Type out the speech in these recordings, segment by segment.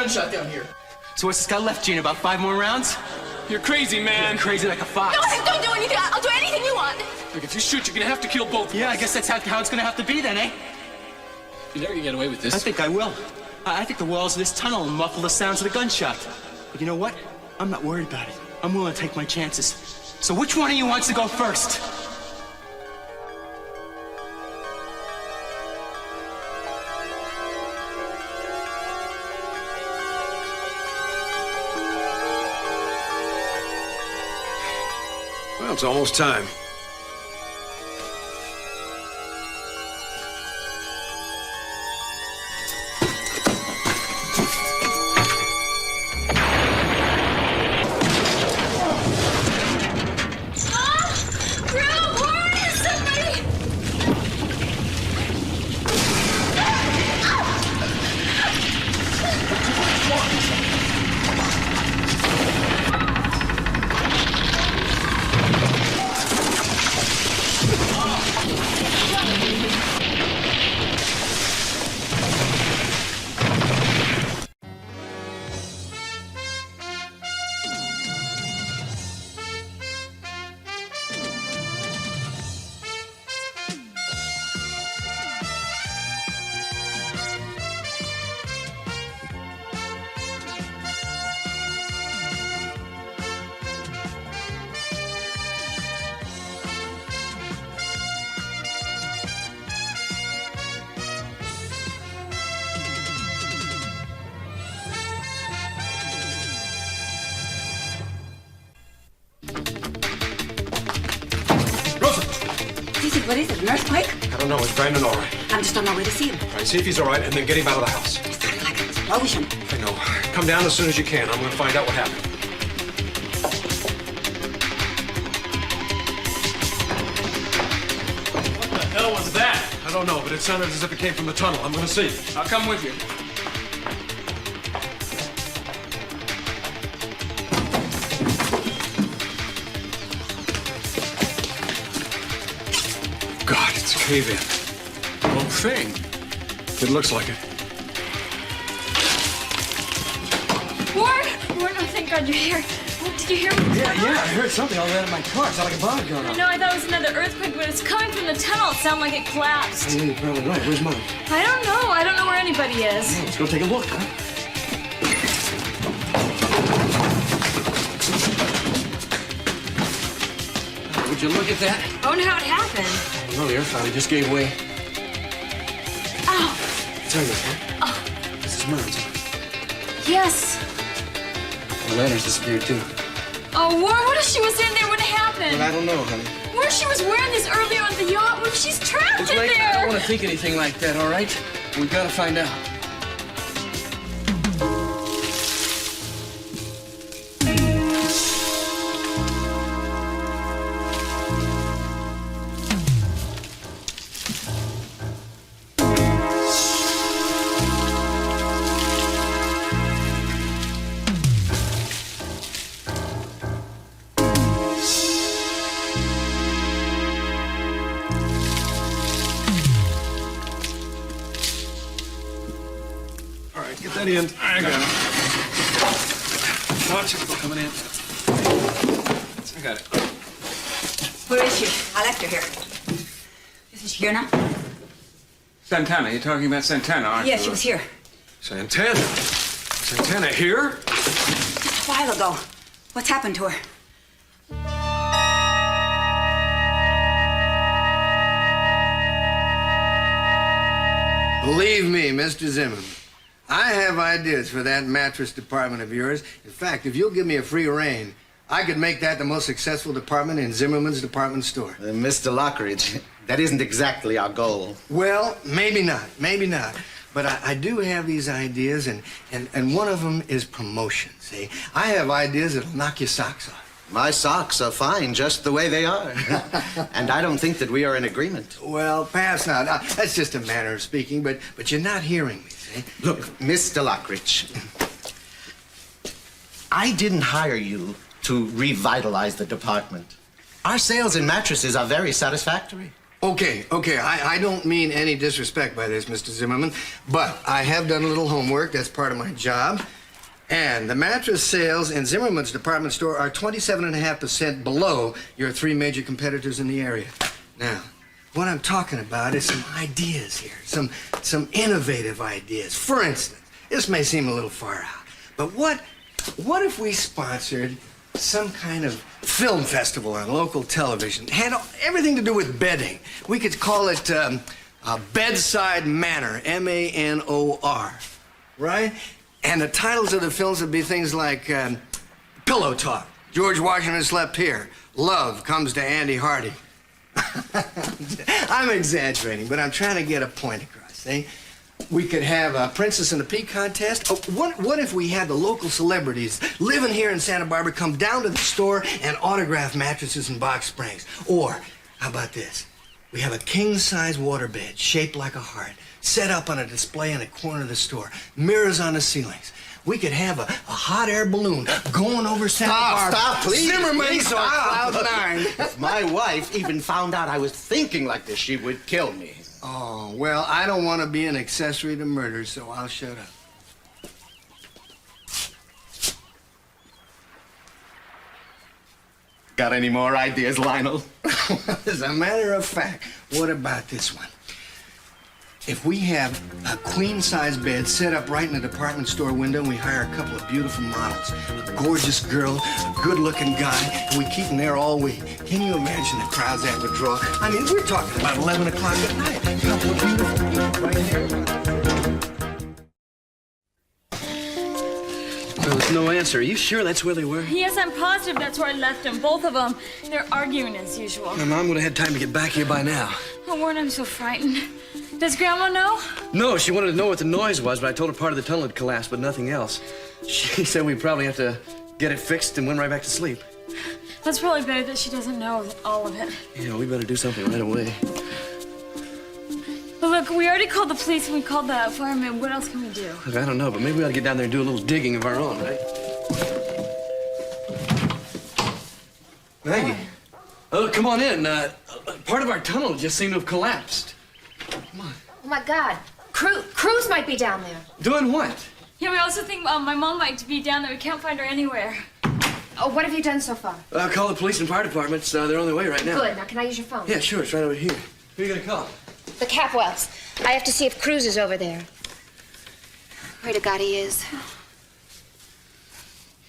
gunshot down here. So what's this got left, Gene? About 5 more rounds? You're crazy, man. You're crazy like a fox. No, don't do anything. I'll do anything you want. Look, if you shoot, you're gonna have to kill both of us. Yeah, I guess that's how it's gonna have to be then, eh? You're never gonna get away with this. I think I will. I think the walls of this tunnel will muffle the sounds of the gunshot. But you know what? I'm not worried about it. I'm willing to take my chances. So which one of you wants to go first? Well, it's almost time. What is it, an earthquake? I don't know. Is Brandon all right? I'm just on my way to see him. All right, see if he's all right, and then get him out of the house. He's sounding like an explosion. I know. Come down as soon as you can. I'm going to find out what happened. What the hell was that? I don't know, but it sounded as if it came from the tunnel. I'm going to see. I'll come with you. God, it's a cave-in. The whole thing. It looks like it. Ward, oh, thank God you're here. Oh, did you hear me? Yeah, I heard something all out of my car. It sounded like a bomb going off. No, I thought it was another earthquake, but it's coming from the tunnel. It sounded like it collapsed. Yeah, you're probably right. Where's Mom? I don't know. I don't know where anybody is. Yeah, let's go take a look, huh? Would you look at that? I wonder how it happened. Well, the earth finally just gave way. Ow. Tell you, huh? Oh. This is Mom's. Yes. The ladder's disappeared, too. Oh, Ward, what if she was in there when it happened? But I don't know, honey. What if she was wearing this earlier on the yacht? What if she's trapped It's in late. I there? don't want to think anything like that, all right? We gotta find out. Get that in. I got it. Watch it coming in. I got it. Where is she? I left her here. Isn't she here now? Santana. You're talking about Santana, aren't you? Yeah, she was here. Santana? Santana here? Just a while ago. What's happened to her? Believe me, Mr. Zimmerman, I have ideas for that mattress department of yours. In fact, if you'll give me a free rein, I could make that the most successful department in Zimmerman's department store. Mr. Lockridge, that isn't exactly our goal. Well, maybe not, maybe not. But I do have these ideas, and one of them is promotion, see? I have ideas that'll knock your socks off. My socks are fine just the way they are. And I don't think that we are in agreement. Well, perhaps not. That's just a manner of speaking, but you're not hearing me, see? Look, Mr. Lockridge, I didn't hire you to revitalize the department. Our sales in mattresses are very satisfactory. Okay, I don't mean any disrespect by this, Mr. Zimmerman, but I have done a little homework. That's part of my job. And the mattress sales in Zimmerman's department store are 27.5% below your three major competitors in the area. Now, what I'm talking about is some ideas here, some innovative ideas. For instance, this may seem a little far out, but what if we sponsored some kind of film festival on local television? Had everything to do with bedding. We could call it Bedside Manor, M-A-N-O-R, right? And the titles of the films would be things like Pillow Talk, George Washington Slept Here, Love Comes to Andy Hardy. I'm exaggerating, but I'm trying to get a point across, eh? We could have a Princess and the Pea contest. Oh, what if we had the local celebrities living here in Santa Barbara come down to the store and autograph mattresses in Box Springs? Or, how about this? We have a king-size waterbed shaped like a heart, set up on a display in a corner of the store, mirrors on the ceilings. We could have a hot air balloon going over Santa Barbara. Stop, please. Zimmerman, Please on stop. Cloud 9. If my wife even found out I was thinking like this, she would kill me. Oh, well, I don't want to be an accessory to murder, so I'll shut up. Got any more ideas, Lionel? As a matter of fact, what about this one? If we have a queen-size bed set up right in the department store window and we hire a couple of beautiful models, a gorgeous girl, a good-looking guy, and we keep them there all week, can you imagine the crowds that would draw? I mean, we're talking about 11 o'clock at night. A couple of beautiful people right there. There was no answer. Are you sure that's where they were? Yes, I'm positive that's where I left them, both of them. They're arguing as usual. My mom would have had time to get back here by now. Oh, Warren, I'm so frightened. Does Grandma know? No, she wanted to know what the noise was, but I told her part of the tunnel had collapsed, but nothing else. She said we'd probably have to get it fixed and went right back to sleep. That's probably better that she doesn't know all of it. Yeah, we better do something right away. But look, we already called the police and we called the firemen. What else can we do? Look, I don't know, but maybe we ought to get down there and do a little digging of our own, right? Maggie. Oh, come on in. Part of our tunnel just seemed to have collapsed. Come on. Oh, my God. Cruz might be down there. Doing what? Yeah, we also think my mom might be down there. We can't find her anywhere. Oh, what have you done so far? Call the police and fire departments. They're on their way right now. Good. Now, can I use your phone? Yeah, sure. It's right over here. Who are you gonna call? The Capwells. I have to see if Cruz is over there. Pray to God he is.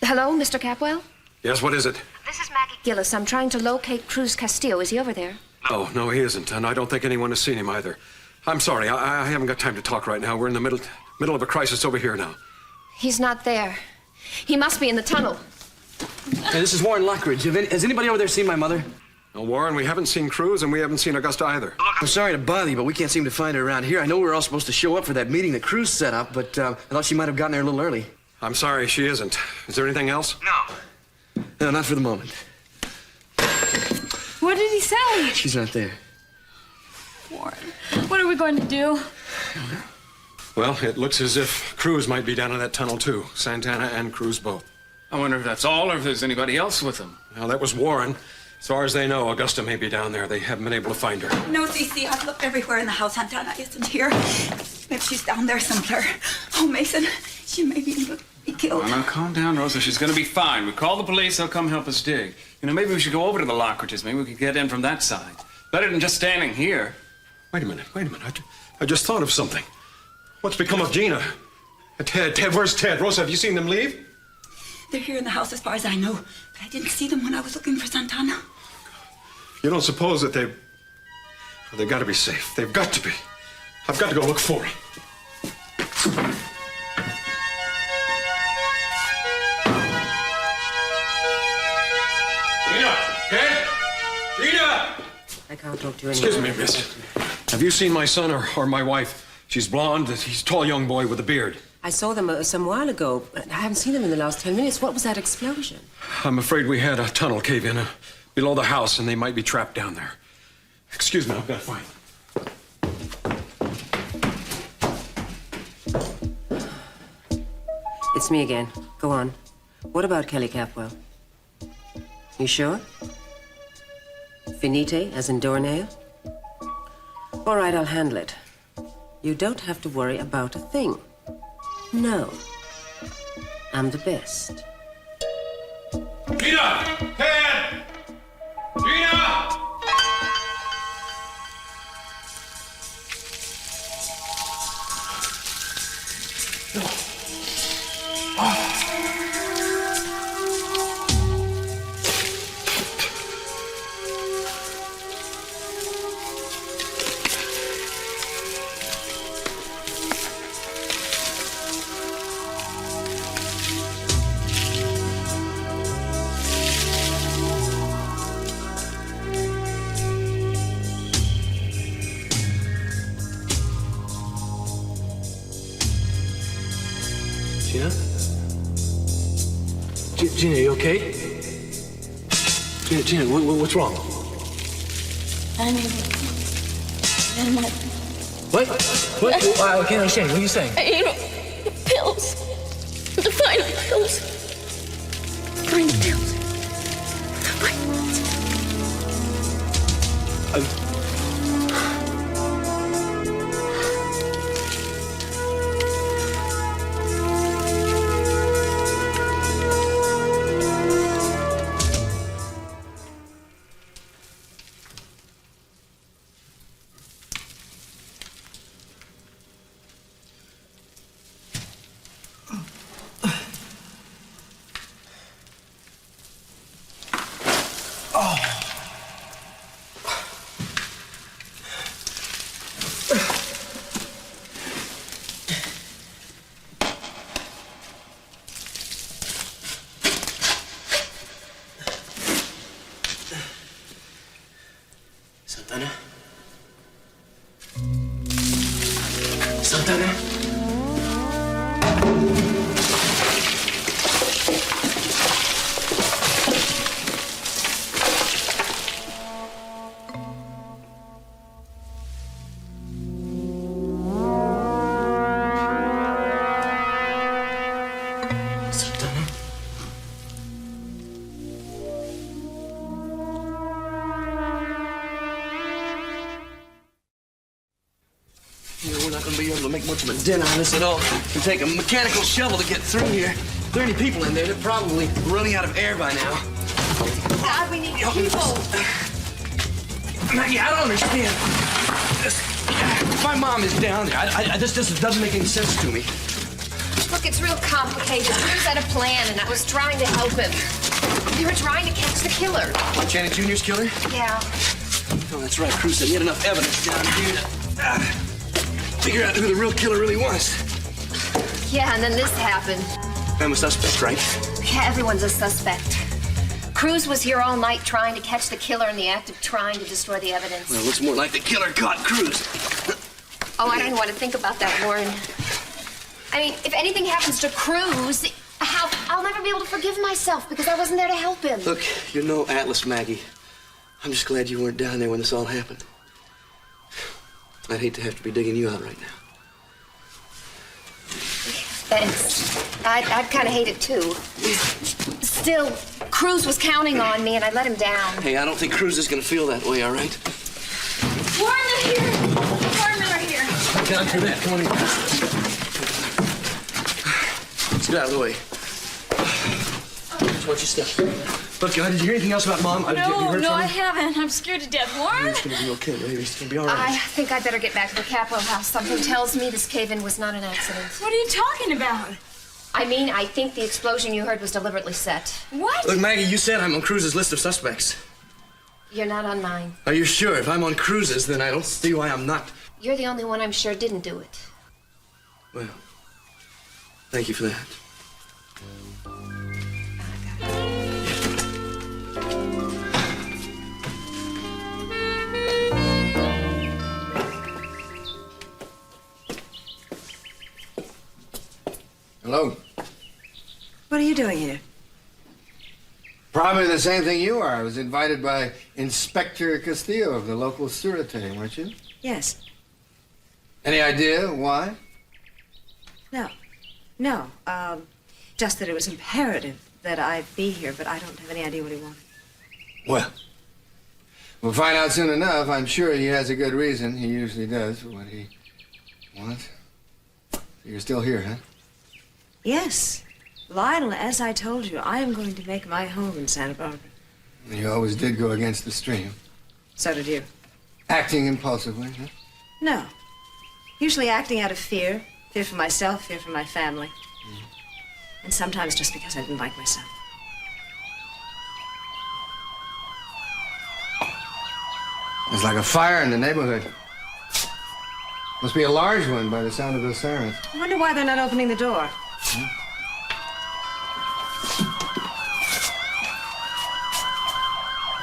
Hello, Mr. Capwell? Yes, what is it? This is Maggie Gillis. I'm trying to locate Cruz Castillo. Is he over there? No, he isn't, and I don't think anyone has seen him either. I'm sorry, I haven't got time to talk right now. We're in the middle of a crisis over here now. He's not there. He must be in the tunnel. Hey, this is Warren Lockridge. Has anybody over there seen my mother? No, Warren, we haven't seen Cruz, and we haven't seen Augusta either. I'm sorry to bother you, but we can't seem to find her around here. I know we were all supposed to show up for that meeting that Cruz set up, but I thought she might have gotten there a little early. I'm sorry, she isn't. Is there anything else? No, not for the moment. What did he say? She's not there. Warren, what are we going to do? Well, it looks as if Cruz might be down in that tunnel, too. Santana and Cruz both. I wonder if that's all or if there's anybody else with them. Now, that was Warren. As far as they know, Augusta may be down there. They haven't been able to find her. No, Cece, I've looked everywhere in the house. Santana isn't here. Maybe she's down there somewhere. Oh, Mason, she may be killed. Oh, now, calm down, Rosa. She's going to be fine. We call the police. They'll come help us dig. You know, maybe we should go over to the Lockridges. Maybe we could get in from that side. Better than just standing here. Wait a minute. I just thought of something. What's become of Gina? Ted, where's Ted? Rosa, have you seen them leave? They're here in the house as far as I know, but I didn't see them when I was looking for Santana. You don't suppose that they've got to be safe. They've got to be. I've got to go look for them. Gina! Ted! Gina! I can't talk to you Excuse me, miss. Have you seen my son or my wife? She's blonde. He's a tall young boy with a beard. I saw them some while ago, but I haven't seen them in the last 10 minutes. What was that explosion? I'm afraid we had a tunnel cave in below the house, and they might be trapped down there. Excuse me, I've got to find them. It's me again. Go on. What about Kelly Capwell? You sure? Finite, as in doornail? All right, I'll handle it. You don't have to worry about a thing. No. I'm the best. Gina! Ted! Gina! Gina? Gina, you okay? Gina, what's wrong? I'm not. What? I can't understand. What are you saying? I ate pills. The final pills. Final pills. The final pills. Santana? Santana? Santana? You know, we're not gonna be able to make much of a dent on this at all. It'll take a mechanical shovel to get through here. If there are any people in there, they're probably running out of air by now. God, we need people. Maggie, I don't understand. My mom is down there. This doesn't make any sense to me. Look, it's real complicated. Cruz had a plan, and I was trying to help him. We were trying to catch the killer. Janet Jr.'s killer? Yeah. Oh, that's right. Cruz said he had enough evidence down here to figure out who the real killer really was. Yeah, and then this happened. I'm a suspect, right? Yeah, everyone's a suspect. Cruz was here all night trying to catch the killer in the act of trying to destroy the evidence. Well, it looks more like the killer caught Cruz. Oh, I don't even want to think about that, Warren. I mean, if anything happens to Cruz, I'll never be able to forgive myself because I wasn't there to help him. Look, you're no Atlas, Maggie. I'm just glad you weren't down there when this all happened. I'd hate to have to be digging you out right now. Thanks. I'd kind of hate it, too. Still, Cruz was counting on me, and I let him down. Hey, I don't think Cruz is gonna feel that way, all right? Warren, they're here. Warren, they're here. Get on through that. Come on in. Let's get out of the way. Just watch your step. Look, did you hear anything else about Mom? Have you heard No, from her? I haven't. I'm scared to death. Warren? It's gonna be okay, baby. It's gonna be all I right. think I'd better get back to the Capitol House. Something tells me this cave-in was not an accident. What are you talking about? I mean, I think the explosion you heard was deliberately set. What? Look, Maggie, you said I'm on Cruz's list of suspects. You're not on mine. Are you sure? If I'm on Cruz's, then I don't see why I'm not. You're the only one I'm sure didn't do it. Well, thank you for that. Hello. What are you doing here? Probably the same thing you are. I was invited by Inspector Castillo of the local Sûreté, weren't you? Yes. Any idea why? No. No. Just that it was imperative that I be here, but I don't have any idea what he wanted. Well, We'll find out soon enough. I'm sure he has a good reason. He usually does for what he wants. So you're still here, huh? Yes. Lionel, as I told you, I am going to make my home in Santa Barbara. You always did go against the stream. So did you. Acting impulsively, huh? No. Usually acting out of fear. Fear for myself, fear for my family. And sometimes just because I didn't like myself. There's like a fire in the neighborhood. Must be a large one by the sound of those sirens. I wonder why they're not opening the door.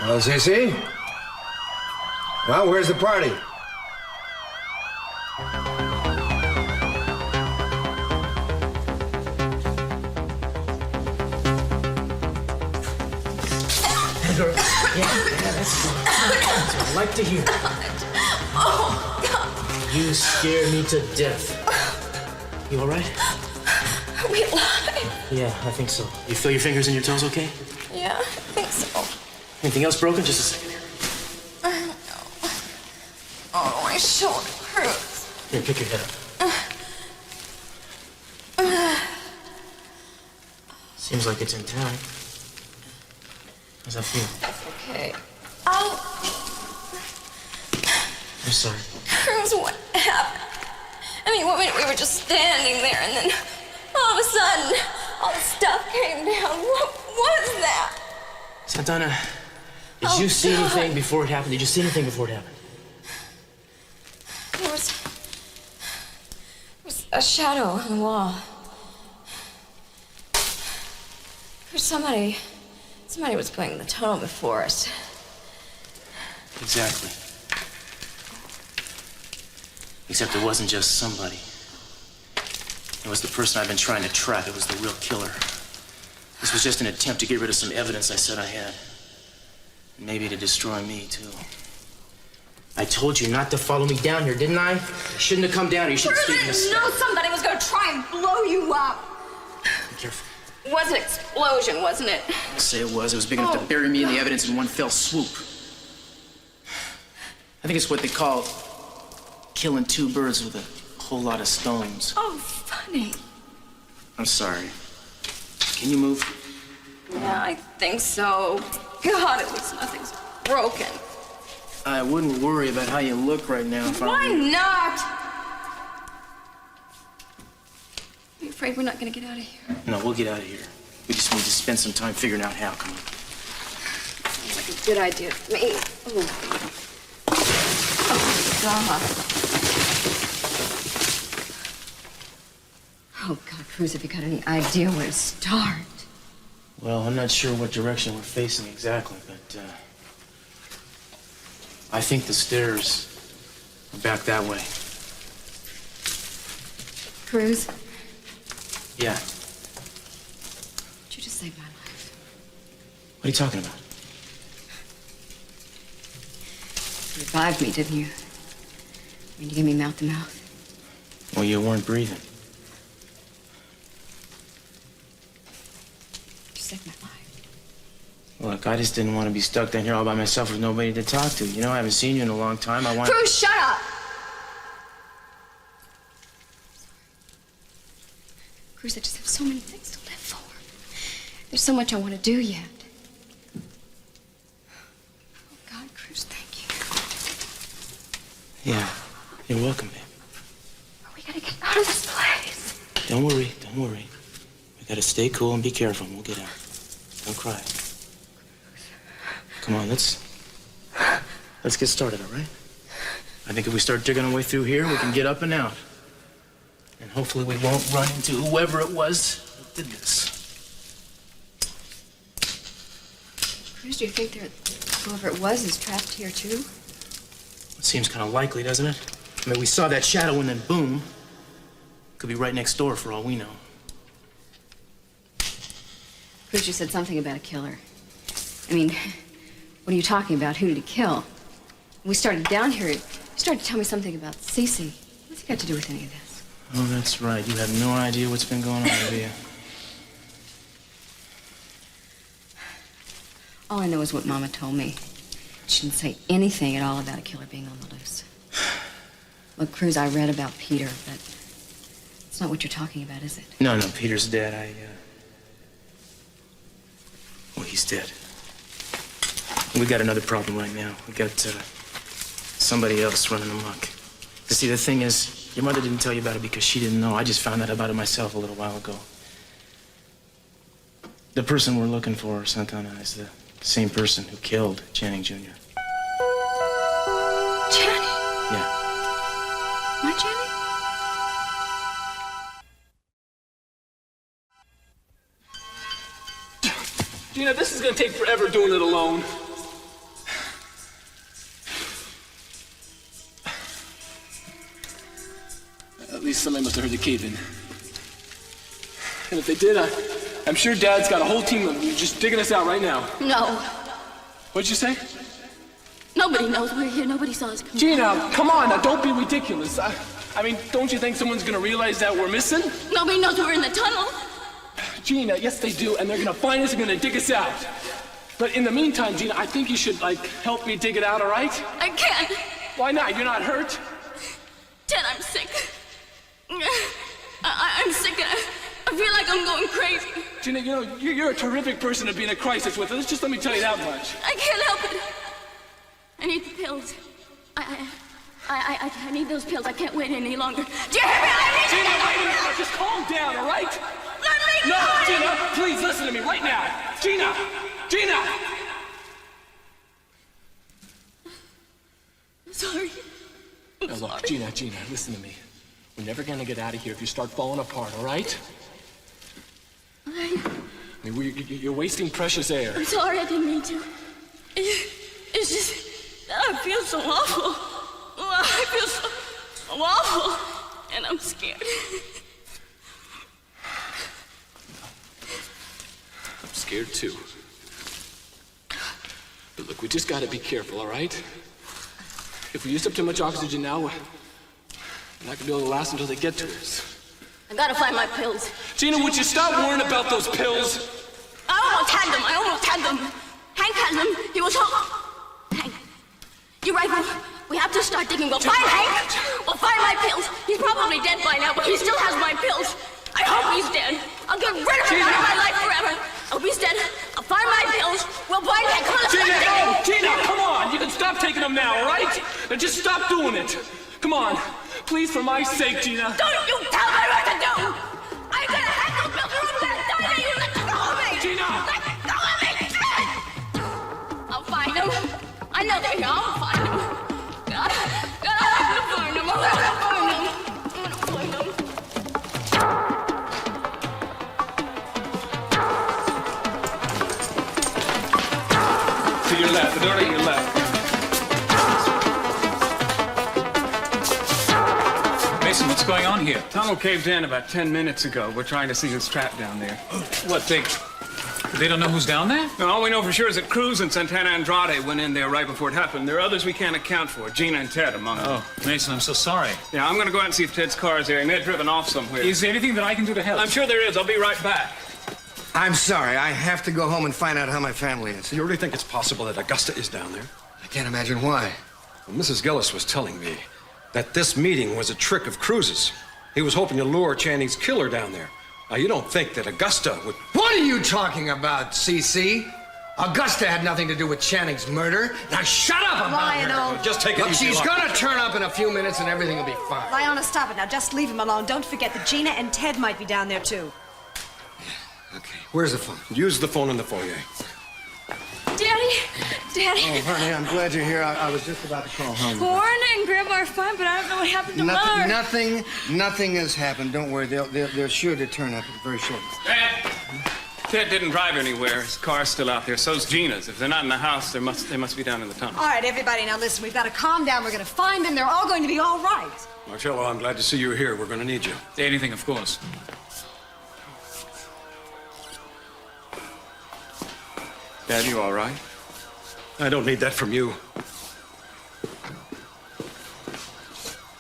Well, Cece? Well, where's the party? Yeah, that's what I like to hear. Oh, God. You scare me to death. You all right? We lied. Yeah, I think so. You feel your fingers and your toes okay? Yeah, I think so. Anything else broken? Just a second here. I don't know. Oh, my shoulder hurts. Here, pick your head up. Seems like it's intact. How's that feel? Okay. Oh, I'm sorry. Cruz, what happened? I mean, 1 minute we were just standing there, and then all of a sudden, all the stuff came down. What was that? Santana, did you see anything before it happened? Did you see anything before it happened? There was a shadow on the wall. Somebody was playing the tunnel before us. Exactly. Except it wasn't just somebody. It was the person I've been trying to trap. It was the real killer. This was just an attempt to get rid of some evidence I said I had. And maybe to destroy me, too. I told you not to follow me down here, didn't I? I shouldn't have come down here. You should have stayed in the know somebody was going to try and blow you up. Be careful. It was an explosion, wasn't it? I'll say it was. It was big enough to bury me in the evidence in one fell swoop. I think it's what they call killing two birds with a whole lot of stones. Oh, funny. I'm sorry. Can you move? Yeah, I think so. God, at least nothing's broken. I wouldn't worry about how you look right now if I Why were you. not? Are you afraid we're not going to get out of here? No, we'll get out of here. We just need to spend some time figuring out how. Come on. Sounds like a good idea to me. Oh, God. Oh, God, Cruz, have you got any idea where to start? Well, I'm not sure what direction we're facing exactly, but I think the stairs are back that way. Cruz, Yeah. you just saved my life. What are you talking about? You revived me, didn't you? When you gave me mouth to mouth. Well, you weren't breathing. You saved my life. Look, I just didn't want to be stuck down here all by myself with nobody to talk to. You know, I haven't seen you in a long time. I want. Cruz, shut up! Cruz, I just have so many things to live for. There's so much I want to do yet. Oh, God, Cruz, thank you. Yeah, you're welcome, babe. We gotta get out of this place. Don't worry, don't worry. We gotta stay cool and be careful, and we'll get out. Don't cry. Come on, let's get started, all right? I think if we start digging our way through here, we can get up and out. And hopefully we won't run into whoever it was that did this. Cruz, do you think whoever it was is trapped here, too? It seems kind of likely, doesn't it? I mean, we saw that shadow and then boom. Could be right next door for all we know. Cruz, you said something about a killer. I mean, what are you talking about? Who did he kill? When we started down here, you started to tell me something about Cece. What's he got to do with any of this? Oh, that's right. You have no idea what's been going on, do you? All I know is what Mama told me. She didn't say anything at all about a killer being on the loose. Look, Cruz, I read about Peter, but it's not what you're talking about, is it? No, Peter's dead. Well, he's dead. We got another problem right now. We got somebody else running amok. You see, the thing is, your mother didn't tell you about it because she didn't know. I just found out about it myself a little while ago. The person we're looking for, Santana, is the same person who killed Channing Jr. Channing? Yeah. My Channing? Gina, this is gonna take forever doing it alone. At least somebody must have heard the cave-in. And if they did, I'm sure Dad's got a whole team of them just digging us out right now. No. What'd you say? Nobody knows we're here. Nobody saw us come. Gina, come on, now don't be ridiculous. I mean, don't you think someone's gonna realize that we're missing? Nobody knows we're in the tunnel. Gina, yes they do, and they're gonna find us and gonna dig us out. But in the meantime, Gina, I think you should, help me dig it out, all right? I can't. Why not? You're not hurt? Ted, I'm sick. I'm sick and I feel like I'm going crazy. Gina, you know, you're a terrific person to be in a crisis with. Just let me tell you that much. I can't help it. I need the pills. I need those pills. I can't wait any longer. Do you hear me? I need Gina, wait a minute. Just calm down, all right? Let me No, go. Gina, please listen to me right now. Gina! Gina! Sorry. Now look, Gina, listen to me. We're never gonna get out of here if you start falling apart, all right? I mean, you're wasting precious air. I'm sorry, I didn't mean to. It's just that I feel so awful. I feel so awful, and I'm scared. I'm scared too. But look, we just gotta be careful, all right? If we use up too much oxygen now, we're not gonna be able to last until they get to us. I gotta find my pills. Gina, would you stop worrying about those pills? I almost had them. Hank had them. He was home. Hank, you're right. We have to start digging. We'll find Hank. We'll find my pills. He's probably dead by now, but he still has my pills. I hope he's dead. I'll get rid of him out of my life forever. I hope he's dead. I'll find my pills. We'll find Hank. Come on, let's Gina, start no! digging. Gina, come on! You can stop taking them now, all right? Now just stop doing it. Come on. Please, for my sake, Gina. Don't you tell me what to do! I'm gonna have those pills or I'm gonna die! You let go of me! Gina! Let go of me! I'll find them. I know they're here. I'll find them. God, I have to find them. I'm gonna find them. I'm gonna find them. To your left, the door to your left. Mason, what's going on here? Tunnel caved in about 10 minutes ago. We're trying to see who's trapped down there. What, they don't know who's down there? No, all we know for sure is that Cruz and Santana Andrade went in there right before it happened. There are others we can't account for, Gina and Ted among them. Oh, Mason, I'm so sorry. Yeah, I'm gonna go out and see if Ted's car is there. He may have driven off somewhere. Is there anything that I can do to help? I'm sure there is. I'll be right back. I'm sorry. I have to go home and find out how my family is. Do you really think it's possible that Augusta is down there? I can't imagine why. Well, Mrs. Gillis was telling me that this meeting was a trick of Cruz's. He was hoping to lure Channing's killer down there. Now, you don't think that Augusta would... What are you talking about, CC? Augusta had nothing to do with Channing's murder. Now shut up about her. Well, just take it Look, easy. she's gonna turn up in a few minutes and everything will be fine. Lionel, stop it now. Just leave him alone. Don't forget that Gina and Ted might be down there, too. Okay, where's the phone? Use the phone in the foyer. Daddy. Oh, honey, I'm glad you're here. I was just about to call home. Warren and Grandma are fine, but I don't know what happened to Mother. Nothing has happened. Don't worry. They're sure to turn up very shortly. Ted didn't drive anywhere. His car's still out there. So's Gina's. If they're not in the house, they must be down in the tunnel. All right, everybody, now listen. We've got to calm down. We're going to find them. They're all going to be all right. Marcello, I'm glad to see you here. We're going to need you. Anything, of course. Dad, you all right? I don't need that from you.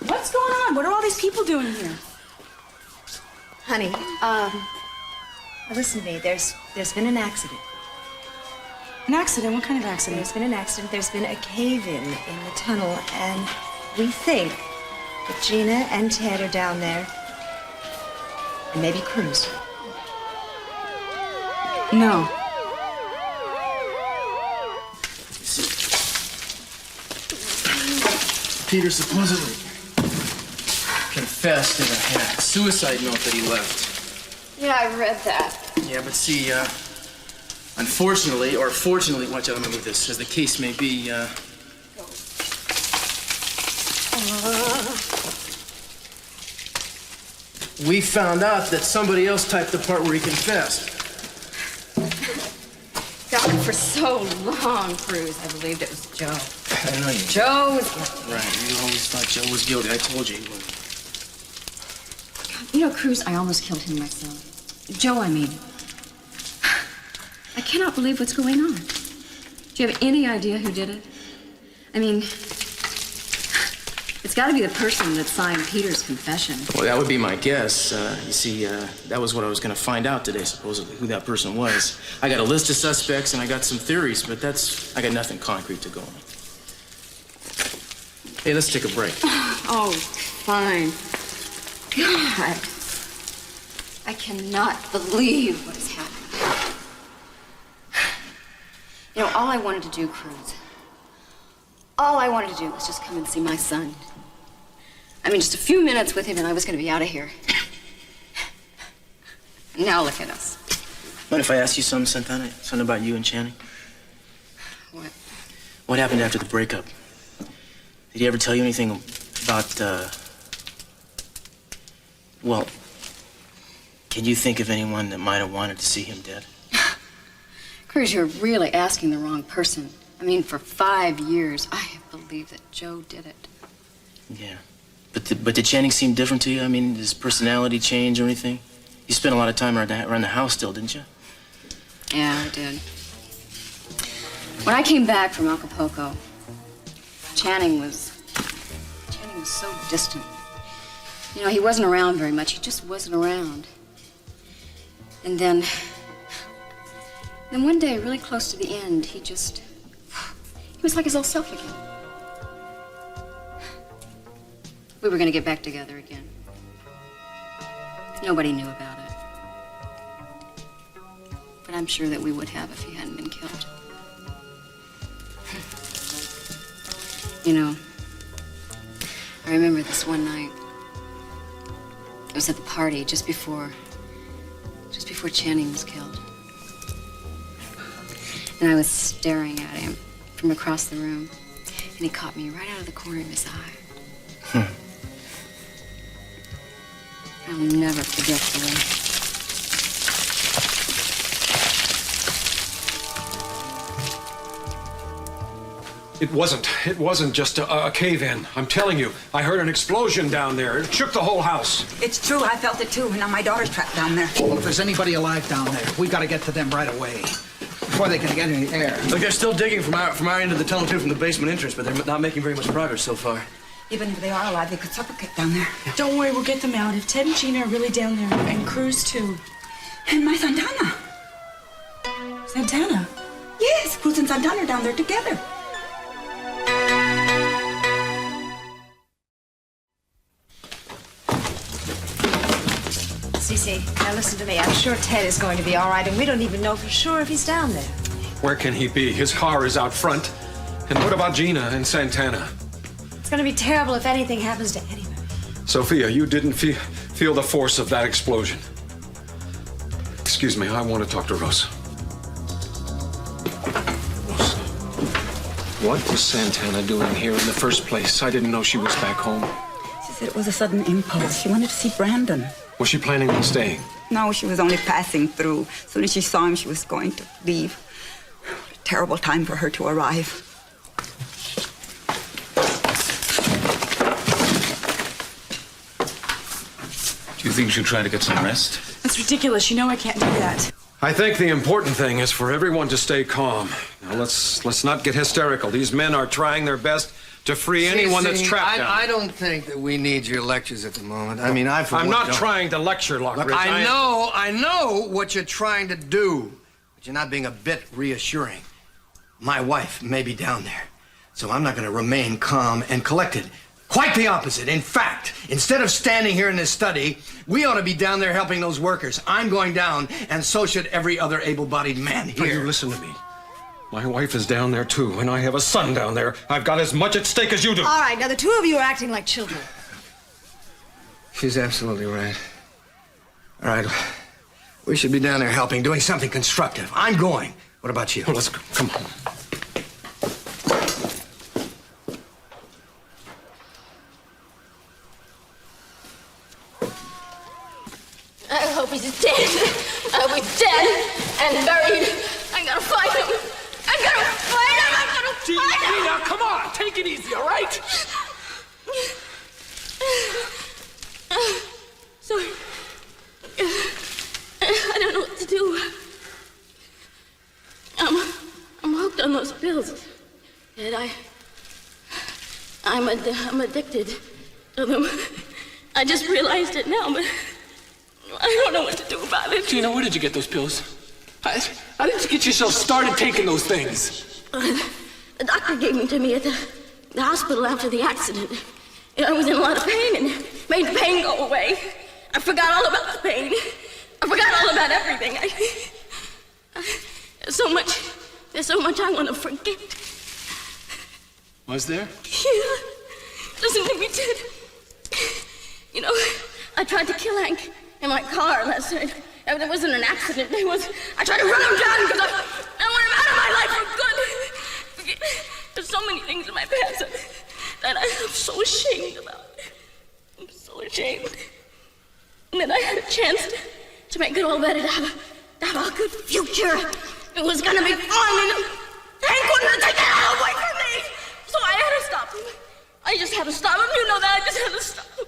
What's going on? What are all these people doing here? Honey, listen to me. There's been an accident. An accident? What kind of accident? There's been an accident. There's been a cave-in the tunnel, and we think that Gina and Ted are down there. And maybe Cruz. No. Peter supposedly confessed in a suicide note that he left. Yeah, I read that. Yeah, but see, unfortunately, or fortunately, watch out, I'm gonna move this, as the case may be, we found out that somebody else typed the part where he confessed. God, for so long, Cruz, I believed it was Joe. I know you. Joe was guilty. Right, you always thought Joe was guilty. I told you he was. You know, Cruz, I almost killed him myself. Joe, I mean. I cannot believe what's going on. Do you have any idea who did it? I mean, it's got to be the person that signed Peter's confession. Well, that would be my guess. You see, that was what I was going to find out today, supposedly, who that person was. I got a list of suspects and I got some theories, but I got nothing concrete to go on. Hey, let's take a break. Oh, fine. God. I cannot believe what has happened. You know, all I wanted to do, Cruz, all I wanted to do was just come and see my son. I mean, just a few minutes with him and I was going to be out of here. Now look at us. Mind if I ask you something, Santana? Something about you and Channing? What? What happened after the breakup? Did he ever tell you anything about, well, can you think of anyone that might have wanted to see him dead? Cruz, you're really asking the wrong person. I mean, for 5 years, I have believed that Joe did it. Yeah. But did Channing seem different to you? I mean, did his personality change or anything? You spent a lot of time around the house still, didn't you? Yeah, I did. When I came back from Acapulco, Channing was so distant. You know, he wasn't around very much. He just wasn't around. And then one day, really close to the end, he was like his old self again. We were going to get back together again. Nobody knew about it. But I'm sure that we would have if he hadn't been killed. You know, I remember this one night. It was at the party just before Channing was killed. And I was staring at him from across the room, and he caught me right out of the corner of his eye. I'll never forget the way. It wasn't just a cave-in. I'm telling you, I heard an explosion down there. It shook the whole house. It's true. I felt it too. Now my daughter's trapped down there. Well, if there's anybody alive down there, we got to get to them right away before they can get any air. Look, they're still digging from our end of the tunnel too, from the basement entrance, but they're not making very much progress so far. Even if they are alive, they could suffocate down there. Don't worry, we'll get them out. If Ted and Gina are really down there, and Cruz too. And my Santana. Santana? Yes, Cruz and Santana are down there together. Cece, now listen to me. I'm sure Ted is going to be all right, and we don't even know for sure if he's down there. Where can he be? His car is out front. And what about Gina and Santana? It's going to be terrible if anything happens to anyone. Sophia, you didn't feel the force of that explosion. Excuse me, I want to talk to Rosa. Rosa, what was Santana doing here in the first place? I didn't know she was back home. She said it was a sudden impulse. She wanted to see Brandon. Was she planning on staying? No, she was only passing through. As soon as she saw him, she was going to leave. What a terrible time for her to arrive. Do you think she'll try to get some rest? That's ridiculous. You know I can't do that. I think the important thing is for everyone to stay calm. Now let's not get hysterical. These men are trying their best to free anyone that's trapped down. I don't think that we need your lectures at the moment. I mean, I'm not trying to lecture, Lockridge. Look, I know what you're trying to do, but you're not being a bit reassuring. my wife may be down there. So I'm not going to remain calm and collected. Quite the opposite. In fact, instead of standing here in this study, we ought to be down there helping those workers. I'm going down, and so should every other able-bodied man Now, here. you listen to me. My wife is down there, too, and I have a son down there. I've got as much at stake as you do. All right, now the two of you are acting like children. She's absolutely right. All right, we should be down there helping, doing something constructive. I'm going. What about you? Well, let's go. Come on. I hope he's dead. I hope he's dead and buried. I gotta find him. I gotta find him. I gotta find him. Gina, come on. Take it easy, all right? Sorry. I don't know what to do. I'm hooked on those pills. And I'm addicted to them. I just realized it now, but I don't know what to do about it. Gina, where did you get those pills? How did you get yourself started taking those things? The doctor gave them to me at the hospital after the accident. I was in a lot of pain and made the pain go away. I forgot all about the pain. I forgot all about everything. There's so much I want to forget. Was there? Yeah. Listen to me, Ted. You know, I tried to kill Hank in my car last night. It wasn't an accident. I tried to run him down because I want him out of my life for good. There's so many things in my past that I'm so ashamed about. I'm so ashamed. And then I had a chance to make it all better, to have a good future. It was gonna be fun, and Hank wanted to take it all away from me. So I had to stop him. I just had to stop him. You know that. I just had to stop him.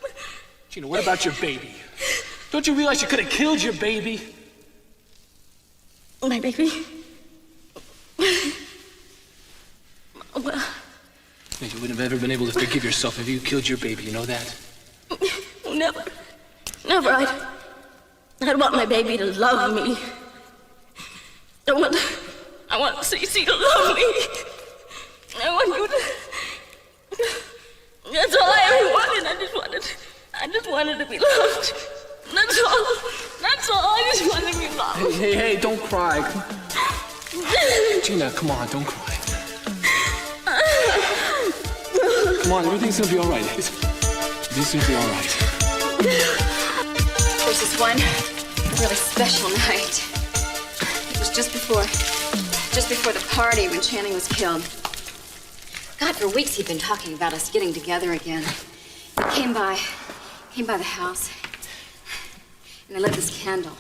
Gina, what about your baby? Don't you realize you could have killed your baby? My baby? Well, You wouldn't have ever been able to forgive yourself if you killed your baby, you know that? never. Never. I'd want my baby to love me. I want Cece to love me. I want you to... That's all I ever wanted. I just wanted to be loved. That's all. That's all. I just wanted to be loved. Hey, don't cry. Gina, come on, don't cry. Come on, everything's gonna be all right. Everything's gonna be all right. There's this one really special night. It was just before the party when Channing was killed. God, for weeks he'd been talking about us getting together again. He came by the house, and I lit this candle,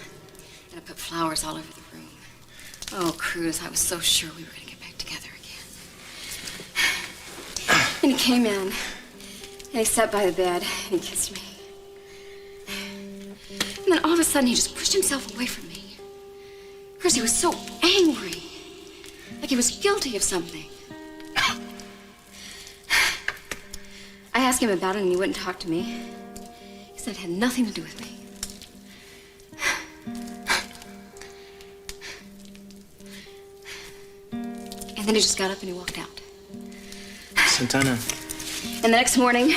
and I put flowers all over the room. Oh, Cruz, I was so sure we were gonna get back together again. And he came in, and he sat by the bed, and he kissed me. And then all of a sudden, he just pushed himself away from me. Cruz, he was so angry, like he was guilty of something. I asked him about it, and he wouldn't talk to me. He said it had nothing to do with me. And then he just got up and he walked out. Santana. And the next morning,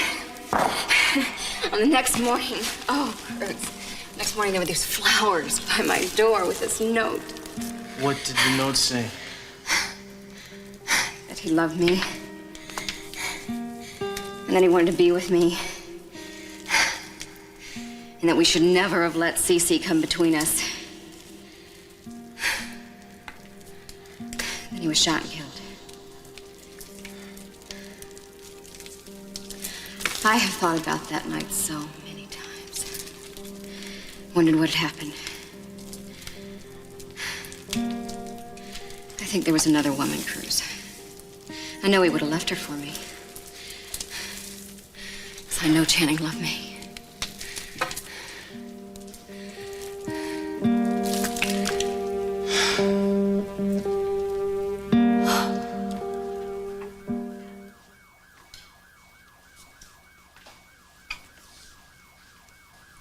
oh, Cruz. Next morning, there were these flowers by my door with this note. What did the note say? That he loved me. And that he wanted to be with me. And that we should never have let Cece come between us. Then he was shot and killed. I have thought about that night so many times. Wondered what had happened. I think there was another woman, Cruz. I know he would have left her for me. Because I know Channing loved me.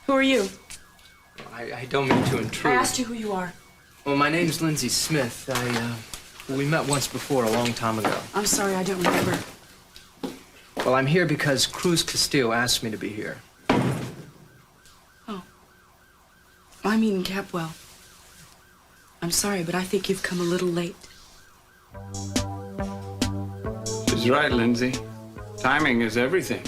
Who are you? I don't mean to intrude. I asked you who you are. Well, my name's Lindsay Smith. We met once before, a long time ago. I'm sorry, I don't remember. Well, I'm here because Cruz Castillo asked me to be here. Oh. I'm Eden Capwell. I'm sorry, but I think you've come a little late. She's right, Lindsay. Timing is everything.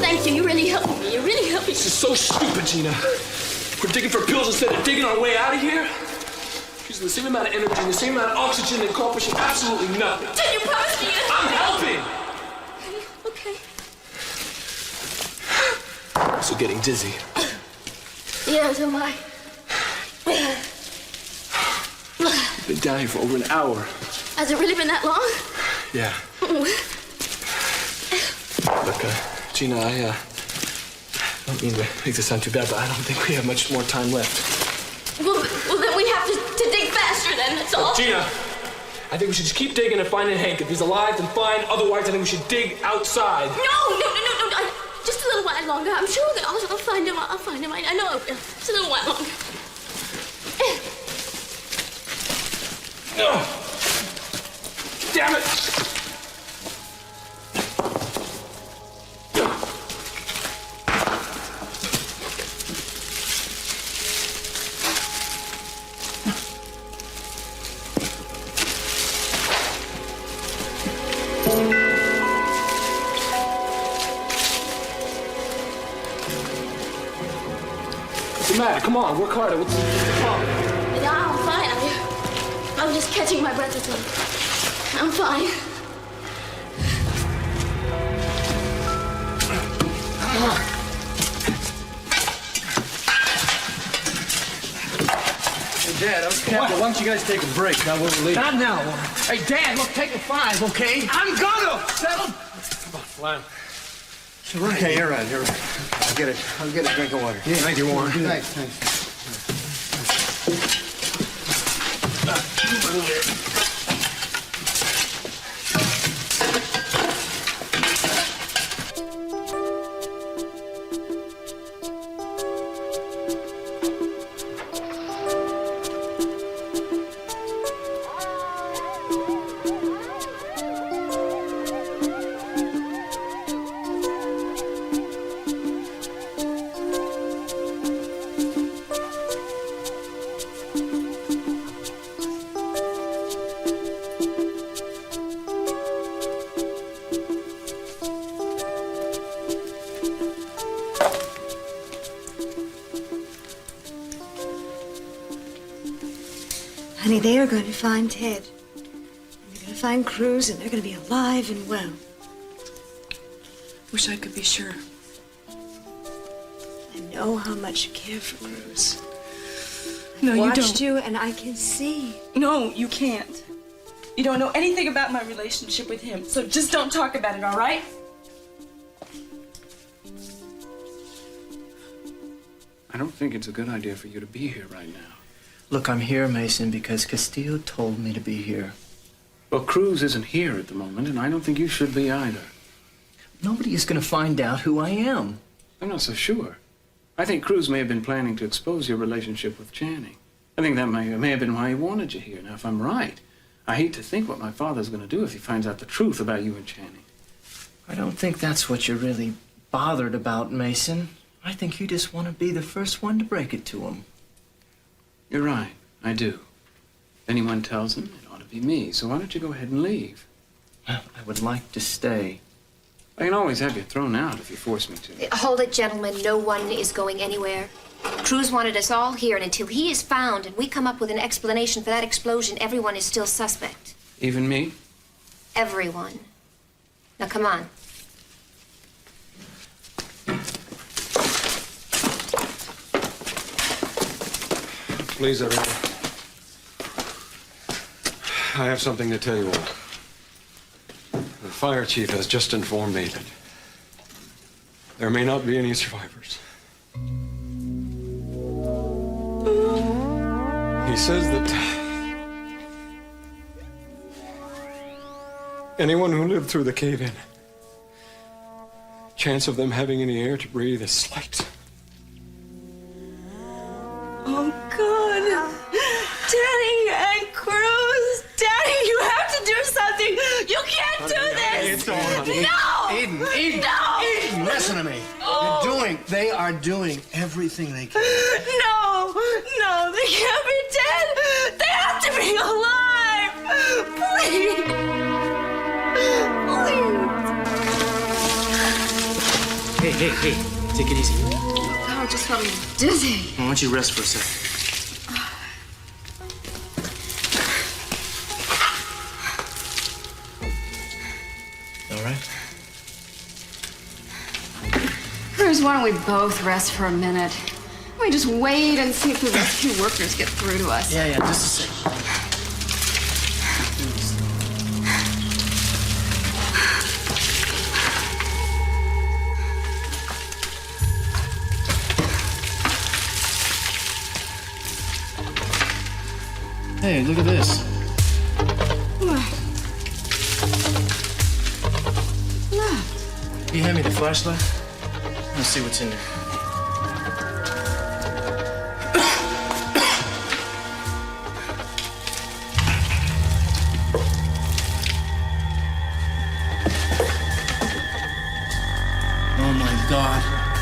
Thank you. You really helped me. You really helped me. This is so stupid, Gina. We're digging for pills instead of digging our way out of here. Using the same amount of energy and the same amount of oxygen and accomplishing absolutely nothing. Did you promise me? I'm helping! Okay. I'm still getting dizzy. Yeah, so am I. I've been down here for over an hour. Has it really been that long? Yeah. Look, Gina, I don't mean to make this sound too bad, but I don't think we have much more time left. Well, then we have to dig faster then, that's all. Gina, I think we should just keep digging and finding Hank. If he's alive, then fine. Otherwise, I think we should dig outside. No. Just a little while longer. I'm sure that I'll find him. I'll find him. I know I will. Just a little while longer. Damn it! What's the matter? Come on, work harder. What's the problem? No, I'm fine. I'm just catching my breath or something. I'm fine. Hey, Dad, Captain, why don't you guys take a break? Now we'll leave. Not now. Hey, Dad, look, take a 5, okay? I'm gonna settle. Come on, Flan. Okay, you're right. I'll get a drink of water. Yeah, thank you, Warren. Thanks. Honey, they are going to find Ted. And they're going to find Cruz, and they're going to be alive and well. Wish I could be sure. I know how much you care for Cruz. No, I've you watched don't. you, and I can see. No, you can't. You don't know anything about my relationship with him, so just don't talk about it, all right? I don't think it's a good idea for you to be here right now. Look, I'm here, Mason, because Castillo told me to be here. Well, Cruz isn't here at the moment, and I don't think you should be either. Nobody is going to find out who I am. I'm not so sure. I think Cruz may have been planning to expose your relationship with Channing. I think that may have been why he wanted you here. Now, if I'm right, I hate to think what my father's going to do if he finds out the truth about you and Channing. I don't think that's what you're really bothered about, Mason. I think you just want to be the first one to break it to him. You're right. I do. If anyone tells him, it ought to be me. So why don't you go ahead and leave? Well, I would like to stay. I can always have you thrown out if you force me to. Hold it, gentlemen. No one is going anywhere. Cruz wanted us all here, and until he is found and we come up with an explanation for that explosion, everyone is still suspect. Even me? Everyone. Now, come on. Please, everyone. I have something to tell you all. The fire chief has just informed me that there may not be any survivors. He says that Anyone who lived through the cave-in, chance of them having any air to breathe is slight. Oh, God. Danny and Cruz. Danny, you have to do something. You can't do this. No! Aiden, No! Aiden, listen to me. They are doing everything they can. No! No, they can't be dead. They have to be alive. Please. Please. Hey, take it easy. Oh, I just felt a little dizzy. Why don't you rest for a second? All right? Cruz, why don't we both rest for a minute? We just wait and see if the rescue workers get through to us. Yeah, just a second. Hey, look at this. What? You hand me the flashlight? Let's see what's in there. Oh my God.